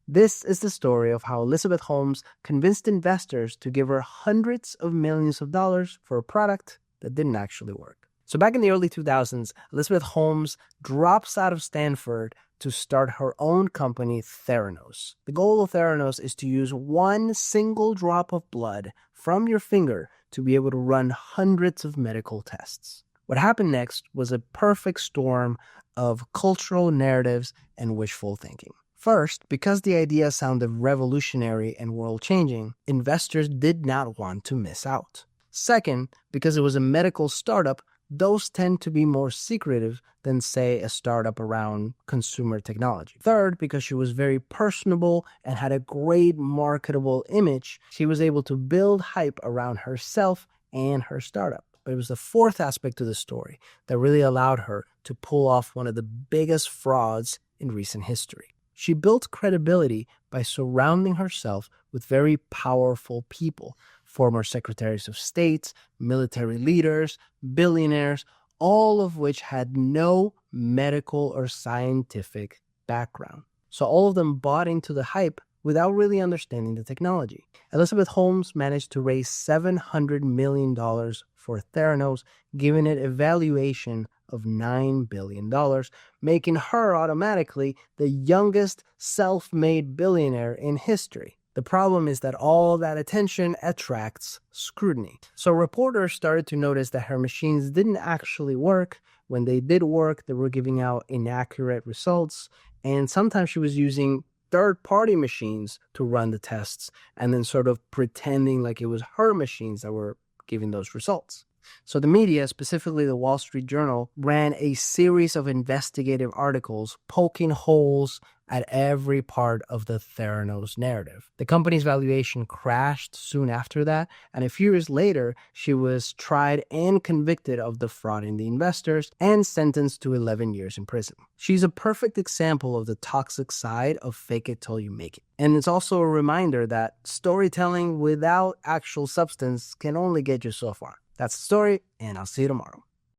This is the story of how Elizabeth Holmes convinced investors to give her hundreds of millions of dollars for a product that didn't actually work. So back in the early 2000s, Elizabeth Holmes drops out of Stanford to start her own company, Theranos. The goal of Theranos is to use one single drop of blood from your finger to be able to run hundreds of medical tests. What happened next was a perfect storm of cultural narratives and wishful thinking. First, because the idea sounded revolutionary and world-changing, investors did not want to miss out. Second, because it was a medical startup, those tend to be more secretive than, say, a startup around consumer technology. Third, because she was very personable and had a great marketable image, she was able to build hype around herself and her startup. But it was the fourth aspect to the story that really allowed her to pull off one of the biggest frauds in recent history. She built credibility by surrounding herself with very powerful people, former Secretaries of State, military leaders, billionaires, all of which had no medical or scientific background. So all of them bought into the hype without really understanding the technology. Elizabeth Holmes managed to raise $700 million for Theranos, giving it a valuation of $9 billion, making her automatically the youngest self-made billionaire in history. The problem is that all that attention attracts scrutiny. So reporters started to notice that her machines didn't actually work. When they did work, they were giving out inaccurate results, and sometimes she was using third-party machines to run the tests and then sort of pretending like it was her machines that were giving those results. So the media, specifically the Wall Street Journal, ran a series of investigative articles poking holes at every part of the Theranos narrative. The company's valuation crashed soon after that, and a few years later, she was tried and convicted of defrauding the investors and sentenced to 11 years in prison. She's a perfect example of the toxic side of fake it till you make it. And it's also a reminder that storytelling without actual substance can only get you so far. That's the story, and I'll see you tomorrow.